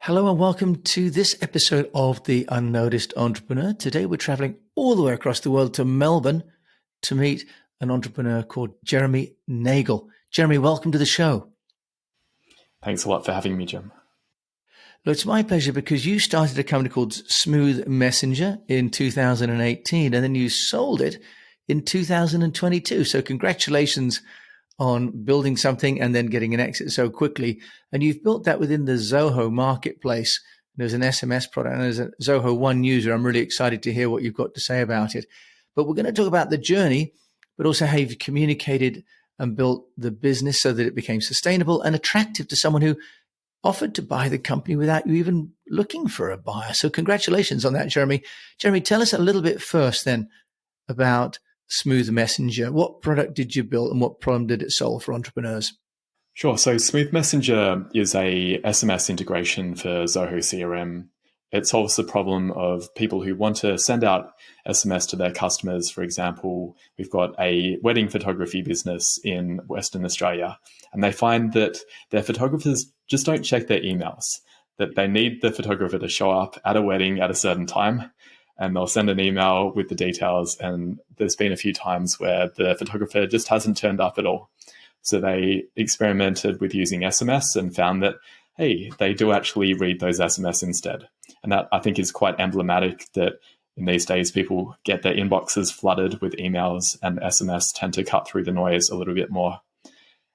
Hello and welcome to this episode of The Unnoticed Entrepreneur. Today we're traveling all the way across the world to Melbourne to meet an entrepreneur called Jeremy Nagel. Jeremy, welcome to the show. Thanks a lot for having me, Jim. Look, it's my pleasure because you started a company called Smooth Messenger in 2018 and then you sold it in 2022. So congratulations on building something and then getting an exit so quickly. And you've built that within the Zoho marketplace. There's an SMS product and there's a Zoho One user. I'm really excited to hear what you've got to say about it. But we're going to talk about the journey, but also how you've communicated and built the business so that it became sustainable and attractive to someone who offered to buy the company without you even looking for a buyer. So congratulations on that, Jeremy. Jeremy, tell us a little bit first then about Smooth Messenger. What product did you build and what problem did it solve for entrepreneurs? Sure. So Smooth Messenger is a SMS integration for Zoho CRM. It solves the problem of people who want to send out SMS to their customers. For example, we've got a wedding photography business in Western Australia, and they find that their photographers just don't check their emails, that they need the photographer to show up at a wedding at a certain time, and they'll send an email with the details. And there's been a few times where the photographer just hasn't turned up at all. So they experimented with using SMS and found that, hey, they do actually read those SMS instead. And that, I think, is quite emblematic that in these days, people get their inboxes flooded with emails and SMS tend to cut through the noise a little bit more.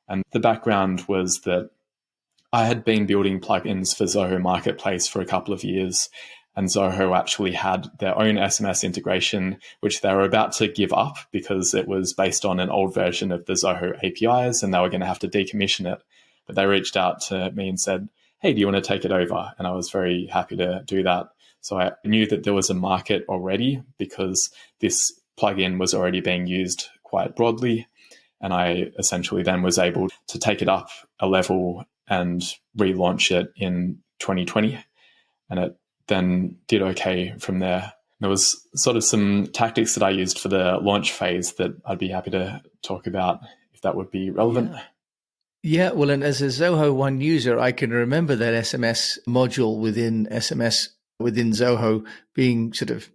And the background was that I had been building plugins for Zoho Marketplace for a couple of years, and Zoho actually had their own SMS integration, which they were about to give up because it was based on an old version of the Zoho APIs and they were going to have to decommission it. But they reached out to me and said, hey, do you want to take it over? And I was very happy to do that. So I knew that there was a market already because this plugin was already being used quite broadly. And I essentially then was able to take it up a level and relaunch it in 2020. And it then did okay from there. There was sort of some tactics that I used for the launch phase that I'd be happy to talk about if that would be relevant. Yeah, well, and as a Zoho One user, I can remember that SMS module within SMS within Zoho being sort of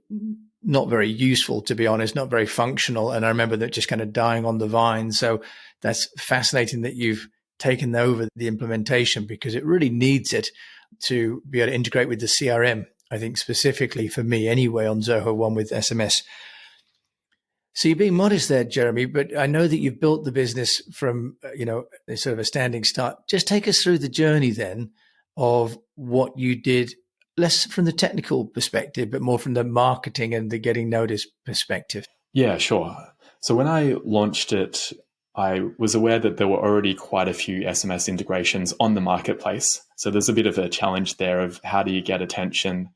not very useful, to be honest, not very functional. And I remember that just kind of dying on the vine. So that's fascinating that you've taken over the implementation because it really needs it to be able to integrate with the CRM, I think specifically for me anyway on Zoho One with SMS. So you're being modest there, Jeremy, but I know that you've built the business from, sort of a standing start. Just take us through the journey then of what you did, less from the technical perspective, but more from the marketing and the getting noticed perspective. Yeah, sure. So when I launched it, I was aware that there were already quite a few SMS integrations on the marketplace. So there's a bit of a challenge there of how do you get attention?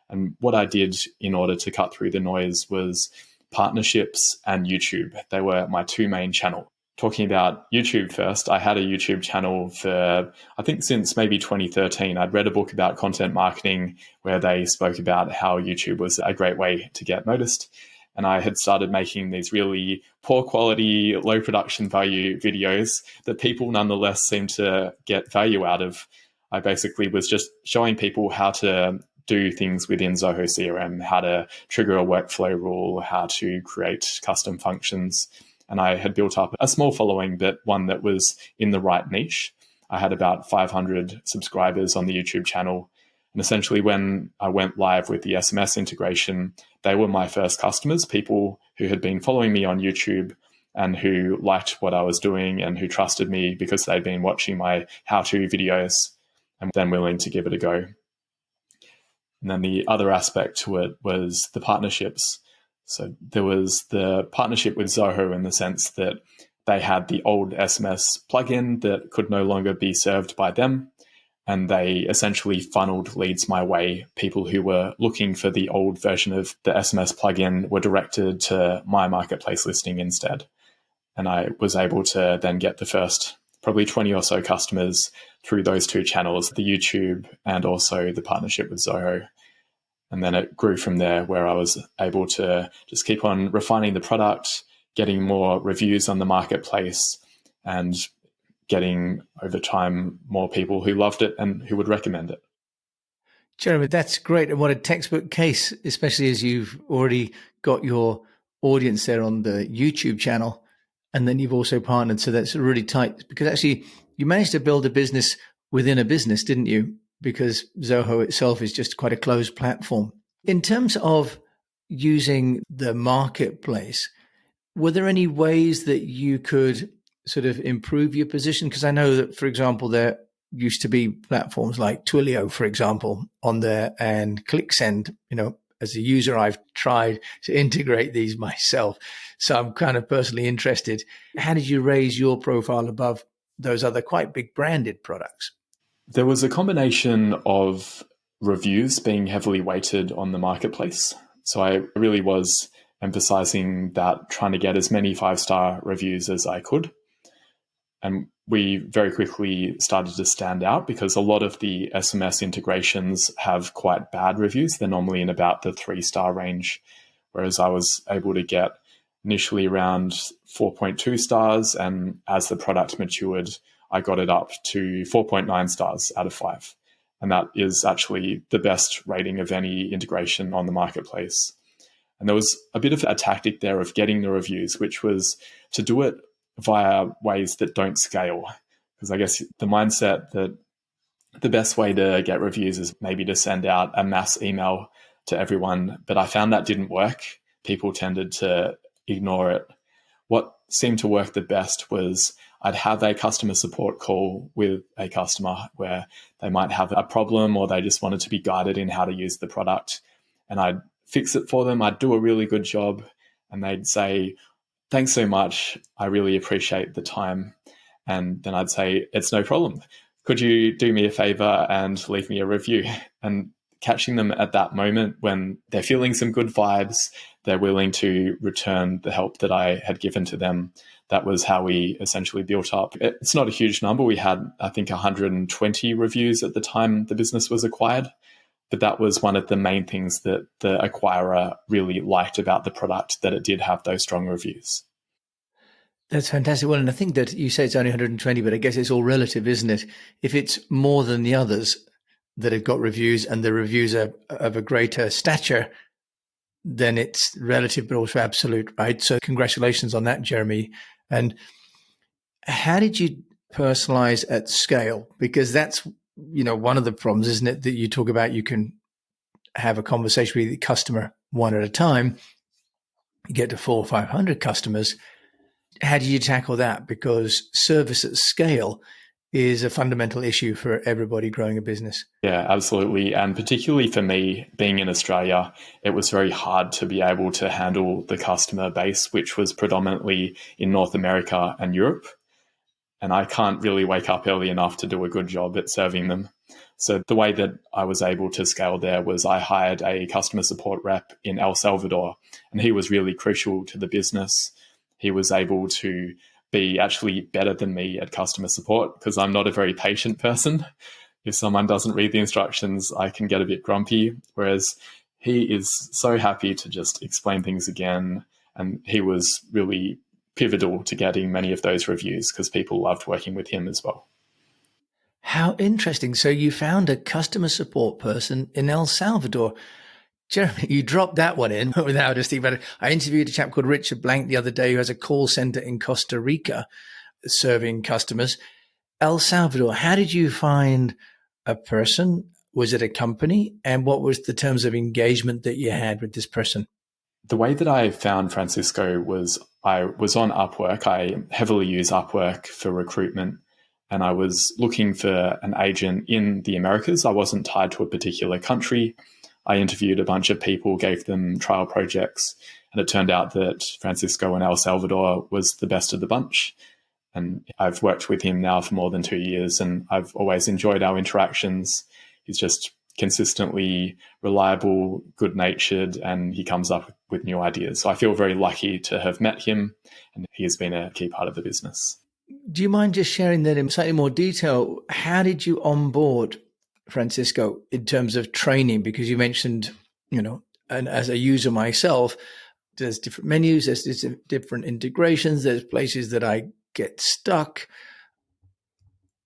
And what I did in order to cut through the noise was partnerships and YouTube. They were my two main channels. Talking about YouTube first, I had a YouTube channel for, I think since maybe 2013. I'd read a book about content marketing where they spoke about how YouTube was a great way to get noticed. And I had started making these really poor quality, low production value videos that people nonetheless seemed to get value out of. I basically was just showing people how to do things within Zoho CRM, how to trigger a workflow rule, how to create custom functions. And I had built up a small following, but one that was in the right niche. I had about 500 subscribers on the YouTube channel. And essentially when I went live with the SMS integration, they were my first customers, people who had been following me on YouTube and who liked what I was doing and who trusted me because they'd been watching my how-to videos and then willing to give it a go. And then the other aspect to it was the partnerships. So there was the partnership with Zoho in the sense that they had the old SMS plugin that could no longer be served by them. And they essentially funneled leads my way. People who were looking for the old version of the SMS plugin were directed to my marketplace listing instead. And I was able to then get the first probably 20 or so customers through those two channels, the YouTube and also the partnership with Zoho. And then it grew from there where I was able to just keep on refining the product, getting more reviews on the marketplace and getting over time more people who loved it and who would recommend it. Jeremy, that's great. And what a textbook case, especially as you've already got your audience there on the YouTube channel. And then you've also partnered. So that's really tight because actually you managed to build a business within a business, didn't you? Because Zoho itself is just quite a closed platform. In terms of using the marketplace, were there any ways that you could sort of improve your position? Because I know that, for example, there used to be platforms like Twilio, for example, on there and ClickSend. As a user, I've tried to integrate these myself. So I'm kind of personally interested. How did you raise your profile above those other quite big branded products? There was a combination of reviews being heavily weighted on the marketplace. So I really was emphasizing that, trying to get as many 5-star reviews as I could. And we very quickly started to stand out because a lot of the SMS integrations have quite bad reviews. They're normally in about the 3-star range, whereas I was able to get initially around 4.2 stars. And as the product matured, I got it up to 4.9 stars out of 5. And that is actually the best rating of any integration on the marketplace. And there was a bit of a tactic there of getting the reviews, which was to do it via ways that don't scale. Because I guess the mindset that the best way to get reviews is maybe to send out a mass email to everyone. But I found that didn't work. People tended to ignore it. What seemed to work the best was I'd have a customer support call with a customer where they might have a problem or they just wanted to be guided in how to use the product. And I'd fix it for them. I'd do a really good job. And they'd say, "Thanks so much. I really appreciate the time." And then I'd say, "It's no problem. Could you do me a favor and leave me a review?" And catching them at that moment when they're feeling some good vibes, they're willing to return the help that I had given to them. That was how we essentially built up. It's not a huge number. We had, I think, 120 reviews at the time the business was acquired. But that was one of the main things that the acquirer really liked about the product, that it did have those strong reviews. That's fantastic. Well, and I think that you say it's only 120, but I guess it's all relative, isn't it? If it's more than the others that have got reviews and the reviews are of a greater stature, then it's relative, but also absolute, right? So congratulations on that, Jeremy. And how did you personalize at scale? Because that's, one of the problems, isn't it? That you talk about, you can have a conversation with the customer one at a time, you get to 400 or 500 customers. How do you tackle that? Because service at scale is a fundamental issue for everybody growing a business. Yeah, absolutely. And particularly for me, being in Australia, it was very hard to be able to handle the customer base, which was predominantly in North America and Europe. And I can't really wake up early enough to do a good job at serving them. So the way that I was able to scale there was I hired a customer support rep in El Salvador, and he was really crucial to the business. He was able to be actually better than me at customer support because I'm not a very patient person. If someone doesn't read the instructions, I can get a bit grumpy, whereas he is so happy to just explain things again. And he was really pivotal to getting many of those reviews because people loved working with him as well. How interesting. So you found a customer support person in El Salvador. Jeremy, you dropped that one in without us thinking about it. I interviewed a chap called Richard Blank the other day who has a call center in Costa Rica serving customers. El Salvador, how did you find a person? Was it a company? And what was the terms of engagement that you had with this person? The way that I found Francisco was I was on Upwork. I heavily use Upwork for recruitment, and I was looking for an agent in the Americas. I wasn't tied to a particular country. I interviewed a bunch of people, gave them trial projects, and it turned out that Francisco in El Salvador was the best of the bunch. And I've worked with him now for more than 2 years, and I've always enjoyed our interactions. He's just consistently reliable, good-natured, and he comes up with new ideas. So I feel very lucky to have met him, and he has been a key part of the business. Do you mind just sharing that in slightly more detail? How did you onboard Francisco in terms of training? Because you mentioned, and as a user myself, there's different menus, there's different integrations, there's places that I get stuck.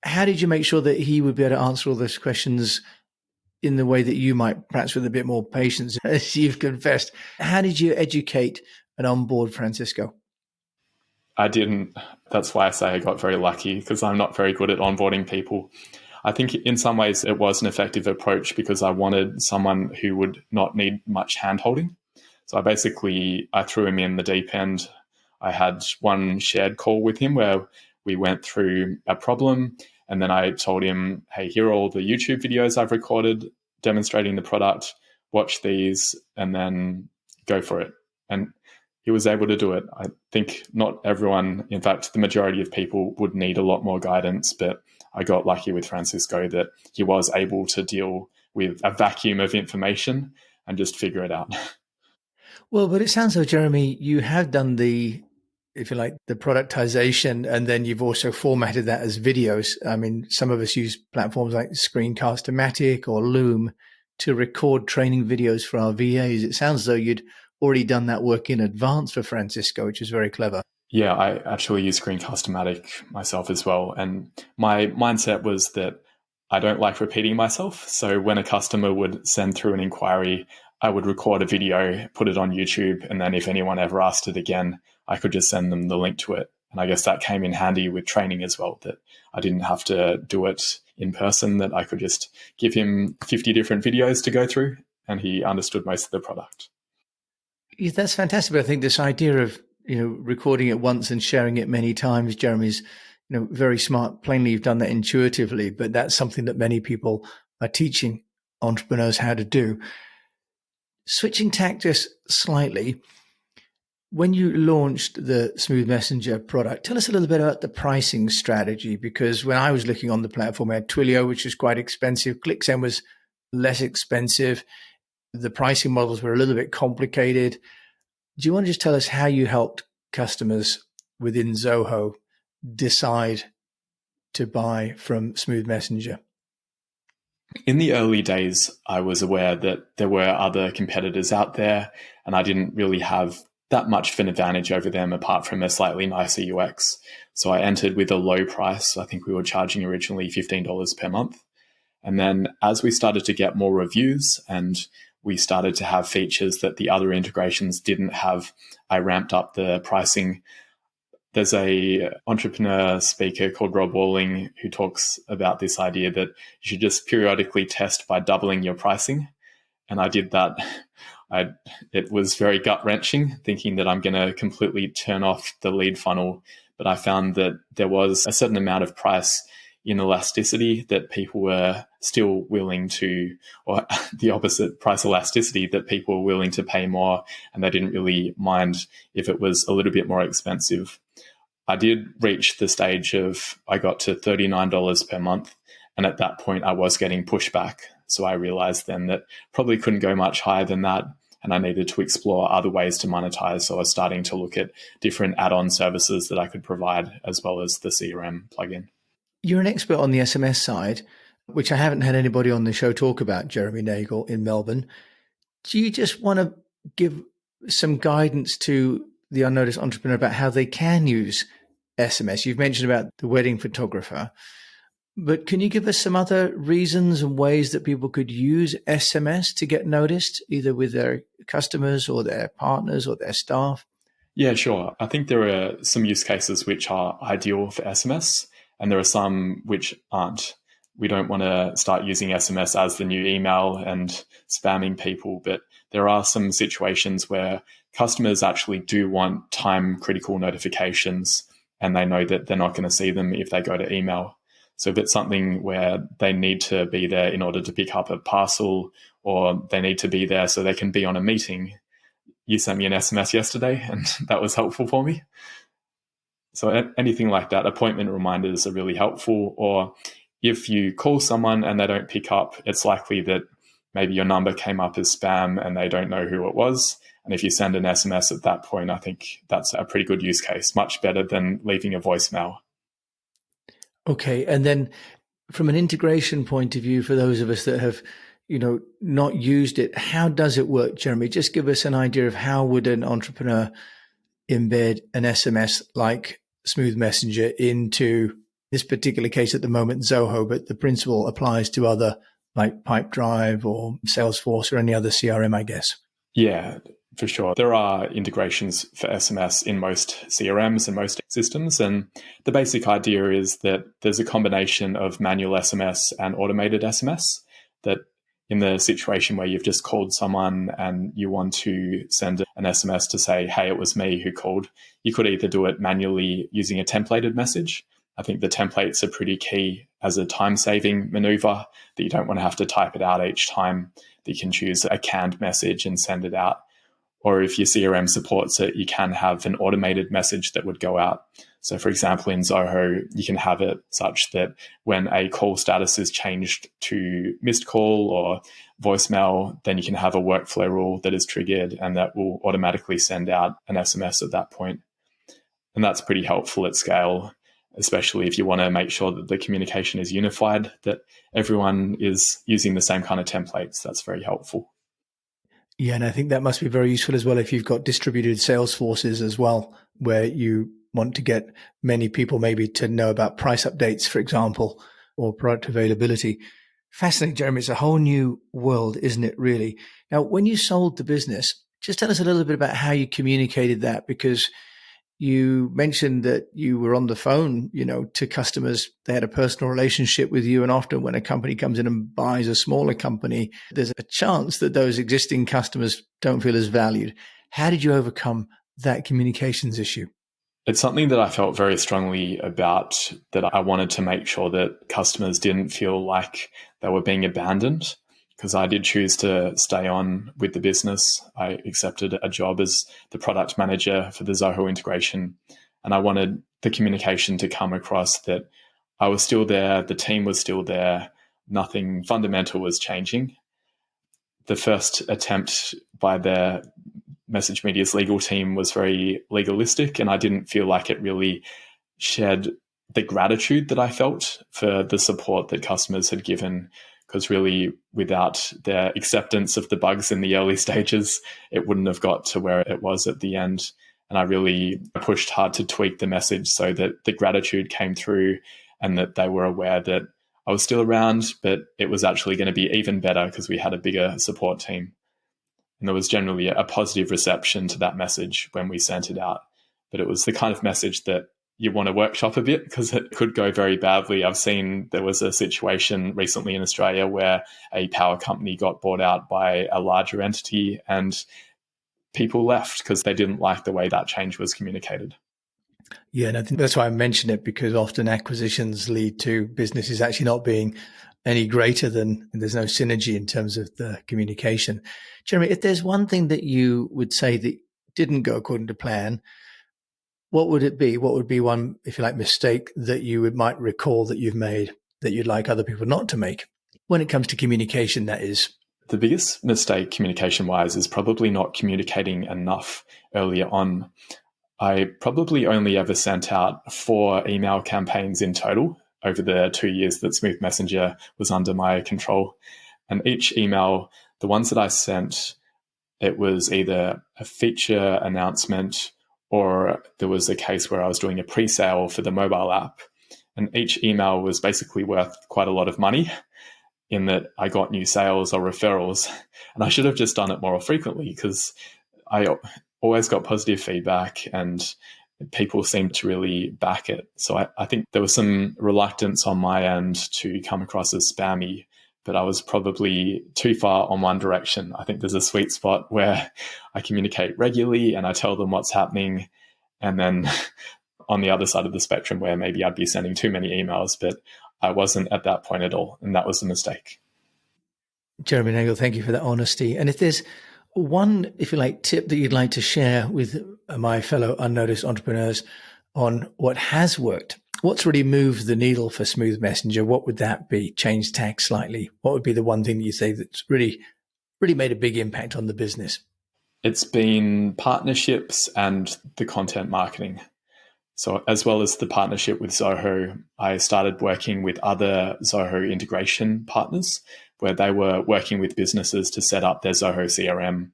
How did you make sure that he would be able to answer all those questions in the way that you might, perhaps with a bit more patience, as you've confessed. How did you educate and onboard Francisco? I didn't. That's why I say I got very lucky, because I'm not very good at onboarding people. I think in some ways it was an effective approach because I wanted someone who would not need much hand-holding. So I threw him in the deep end. I had one shared call with him where we went through a problem, and then I told him, hey, here are all the YouTube videos I've recorded demonstrating the product. Watch these and then go for it. And he was able to do it. I think not everyone, in fact, the majority of people would need a lot more guidance, but I got lucky with Francisco that he was able to deal with a vacuum of information and just figure it out. Well, but it sounds like, Jeremy, you have done the, if you like, the productization, and then you've also formatted that as videos. I mean, some of us use platforms like Screencast-O-Matic or Loom to record training videos for our VAs. It sounds as though you'd already done that work in advance for Francisco, which is very clever. Yeah, I actually use Screencast-O-Matic myself as well. And my mindset was that I don't like repeating myself. So when a customer would send through an inquiry, I would record a video, put it on YouTube, and then if anyone ever asked it again, I could just send them the link to it. And I guess that came in handy with training as well, that I didn't have to do it in person, that I could just give him 50 different videos to go through, and he understood most of the product. Yeah, that's fantastic. But I think this idea of, recording it once and sharing it many times, Jeremy's, very smart. Plainly, you've done that intuitively, but that's something that many people are teaching entrepreneurs how to do. Switching tack just slightly, when you launched the Smooth Messenger product, tell us a little bit about the pricing strategy, because when I was looking on the platform, I had Twilio, which was quite expensive. ClickSend was less expensive. The pricing models were a little bit complicated. Do you want to just tell us how you helped customers within Zoho decide to buy from Smooth Messenger? In the early days, I was aware that there were other competitors out there, and I didn't really have that much of an advantage over them apart from a slightly nicer UX. So I entered with a low price. I think we were charging originally $15 per month. And then as we started to get more reviews and we started to have features that the other integrations didn't have, I ramped up the pricing. There's a entrepreneur speaker called Rob Walling who talks about this idea that you should just periodically test by doubling your pricing. And I did that. It was very gut-wrenching, thinking that I'm going to completely turn off the lead funnel. But I found that there was a certain amount of price inelasticity that people were still willing to, or the opposite, price elasticity, that people were willing to pay more, and they didn't really mind if it was a little bit more expensive. I did reach the stage of, I got to $39 per month, and at that point I was getting pushback. So I realized then that probably couldn't go much higher than that, and I needed to explore other ways to monetize. So I was starting to look at different add-on services that I could provide, as well as the CRM plugin. You're an expert on the SMS side, which I haven't had anybody on the show talk about, Jeremy Nagel in Melbourne. Do you just want to give some guidance to the unnoticed entrepreneur about how they can use SMS? You've mentioned about the wedding photographer, but can you give us some other reasons and ways that people could use SMS to get noticed, either with their customers or their partners or their staff? Yeah, sure. I think there are some use cases which are ideal for SMS, and there are some which aren't. We don't want to start using SMS as the new email and spamming people, but there are some situations where customers actually do want time-critical notifications, and they know that they're not going to see them if they go to email. So if it's something where they need to be there in order to pick up a parcel, or they need to be there so they can be on a meeting, you sent me an SMS yesterday, and that was helpful for me. So anything like that, appointment reminders are really helpful. Or if you call someone and they don't pick up, it's likely that maybe your number came up as spam and they don't know who it was. And if you send an SMS at that point, I think that's a pretty good use case, much better than leaving a voicemail. Okay. And then from an integration point of view, for those of us that have, not used it, how does it work, Jeremy? Just give us an idea of how would an entrepreneur embed an SMS like Smooth Messenger into this particular case at the moment, Zoho, but the principle applies to other like Pipedrive or Salesforce or any other CRM, I guess. Yeah, for sure. There are integrations for SMS in most CRMs and most systems. And the basic idea is that there's a combination of manual SMS and automated SMS, that in the situation where you've just called someone and you want to send an SMS to say, hey, it was me who called, you could either do it manually using a templated message. I think the templates are pretty key as a time-saving maneuver, that you don't want to have to type it out each time, that you can choose a canned message and send it out. Or if your CRM supports it, you can have an automated message that would go out. So for example, in Zoho, you can have it such that when a call status is changed to missed call or voicemail, then you can have a workflow rule that is triggered and that will automatically send out an SMS at that point. And that's pretty helpful at scale, especially if you want to make sure that the communication is unified, that everyone is using the same kind of templates. That's very helpful. Yeah, and I think that must be very useful as well if you've got distributed sales forces as well, where you want to get many people maybe to know about price updates, for example, or product availability. Fascinating, Jeremy. It's a whole new world, isn't it, really? Now, when you sold the business, just tell us a little bit about how you communicated that, because you mentioned that you were on the phone, to customers. They had a personal relationship with you. And often when a company comes in and buys a smaller company, there's a chance that those existing customers don't feel as valued. How did you overcome that communications issue? It's something that I felt very strongly about, that I wanted to make sure that customers didn't feel like they were being abandoned, because I did choose to stay on with the business. I accepted a job as the product manager for the Zoho integration, and I wanted the communication to come across that I was still there, the team was still there, nothing fundamental was changing. The first attempt by the Message Media's legal team was very legalistic, and I didn't feel like it really shared the gratitude that I felt for the support that customers had given, because really without their acceptance of the bugs in the early stages, it wouldn't have got to where it was at the end. And I really pushed hard to tweak the message so that the gratitude came through and that they were aware that I was still around, but it was actually going to be even better because we had a bigger support team. And there was generally a positive reception to that message when we sent it out. But it was the kind of message that you want to workshop a bit, because it could go very badly. I've seen there was a situation recently in Australia where a power company got bought out by a larger entity and people left because they didn't like the way that change was communicated. Yeah, and I think that's why I mention it, because often acquisitions lead to businesses actually not being any greater than, there's no synergy in terms of the communication. Jeremy, if there's one thing that you would say that didn't go according to plan, what would it be? What would be one, if you like, mistake that you might recall that you've made that you'd like other people not to make when it comes to communication, that is? The biggest mistake communication-wise is probably not communicating enough earlier on. I probably only ever sent out 4 email campaigns in total over the 2 years that Smooth Messenger was under my control. And each email, the ones that I sent, it was either a feature announcement or there was a case where I was doing a pre-sale for the mobile app. And each email was basically worth quite a lot of money, in that I got new sales or referrals. And I should have just done it more frequently, because I always got positive feedback and people seemed to really back it. So I think there was some reluctance on my end to come across as spammy, but I was probably too far on one direction. I think there's a sweet spot where I communicate regularly and I tell them what's happening. And then on the other side of the spectrum where maybe I'd be sending too many emails, but I wasn't at that point at all. And that was a mistake. Jeremy Nagel, thank you for that honesty. And if there's one, if you like, tip that you'd like to share with my fellow unnoticed entrepreneurs on what has worked, what's really moved the needle for Smooth Messenger, what would that be? Change tack slightly. What would be the one thing that you say that's really made a big impact on the business? It's been partnerships and the content marketing. So as well as the partnership with Zoho, I started working with other Zoho integration partners where they were working with businesses to set up their Zoho CRM.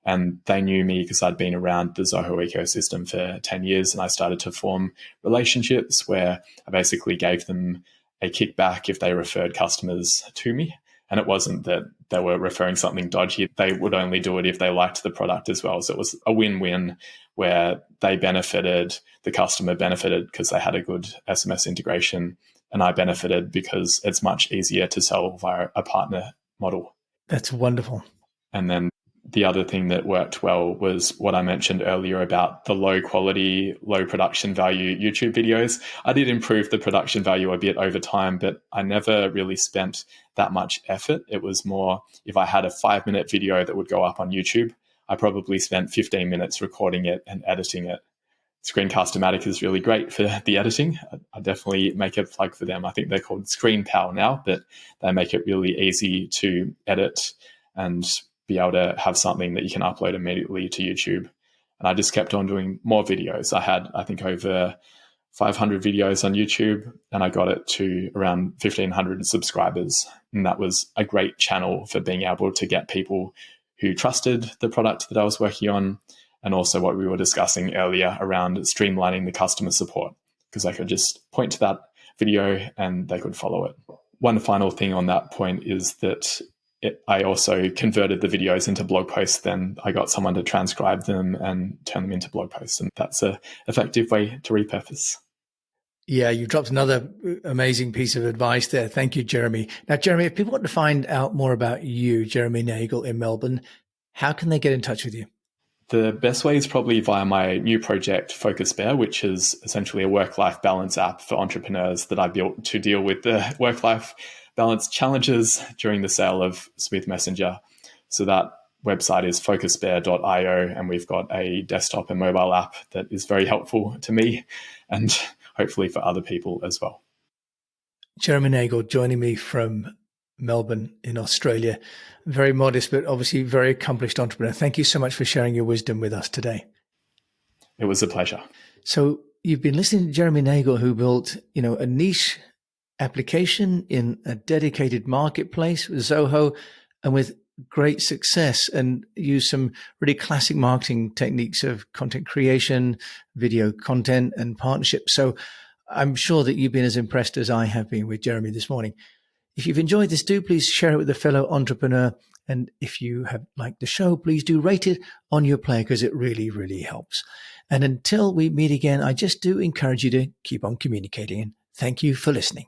And they knew me because I'd been around the Zoho ecosystem for 10 years. And I started to form relationships where I basically gave them a kickback if they referred customers to me. And it wasn't that they were referring something dodgy. They would only do it if they liked the product as well. So it was a win-win where they benefited, the customer benefited because they had a good SMS integration, and I benefited because it's much easier to sell via a partner model. That's wonderful. And then the other thing that worked well was what I mentioned earlier about the low quality, low production value YouTube videos. I did improve the production value a bit over time, but I never really spent that much effort. It was more, if I had a 5-minute video that would go up on YouTube, I probably spent 15 minutes recording it and editing it. Screencast-O-Matic is really great for the editing. I definitely make a plug for them. I think they're called Screen Pal now, but they make it really easy to edit and be able to have something that you can upload immediately to YouTube. And I just kept on doing more videos. I had, I think, over 500 videos on YouTube, and I got it to around 1,500 subscribers. And that was a great channel for being able to get people who trusted the product that I was working on, and also what we were discussing earlier around streamlining the customer support, because I could just point to that video and they could follow it. One final thing on that point is that I also converted the videos into blog posts. Then I got someone to transcribe them and turn them into blog posts. And that's an effective way to repurpose. Yeah, you dropped another amazing piece of advice there. Thank you, Jeremy. Now, Jeremy, if people want to find out more about you, Jeremy Nagel in Melbourne, how can they get in touch with you? The best way is probably via my new project, Focus Bear, which is essentially a work-life balance app for entrepreneurs that I built to deal with the work-life balance challenges during the sale of Smooth Messenger. So that website is focusbear.io, and we've got a desktop and mobile app that is very helpful to me and hopefully for other people as well. Jeremy Nagel joining me from Melbourne in Australia. Very modest, but obviously very accomplished entrepreneur. Thank you so much for sharing your wisdom with us today. It was a pleasure. So you've been listening to Jeremy Nagel, who built, a niche application in a dedicated marketplace with Zoho and with great success, and used some really classic marketing techniques of content creation, video content, and partnership. So I'm sure that you've been as impressed as I have been with Jeremy this morning. If you've enjoyed this, do please share it with a fellow entrepreneur. And if you have liked the show, please do rate it on your player, because it really, really helps. And until we meet again, I just do encourage you to keep on communicating. And thank you for listening.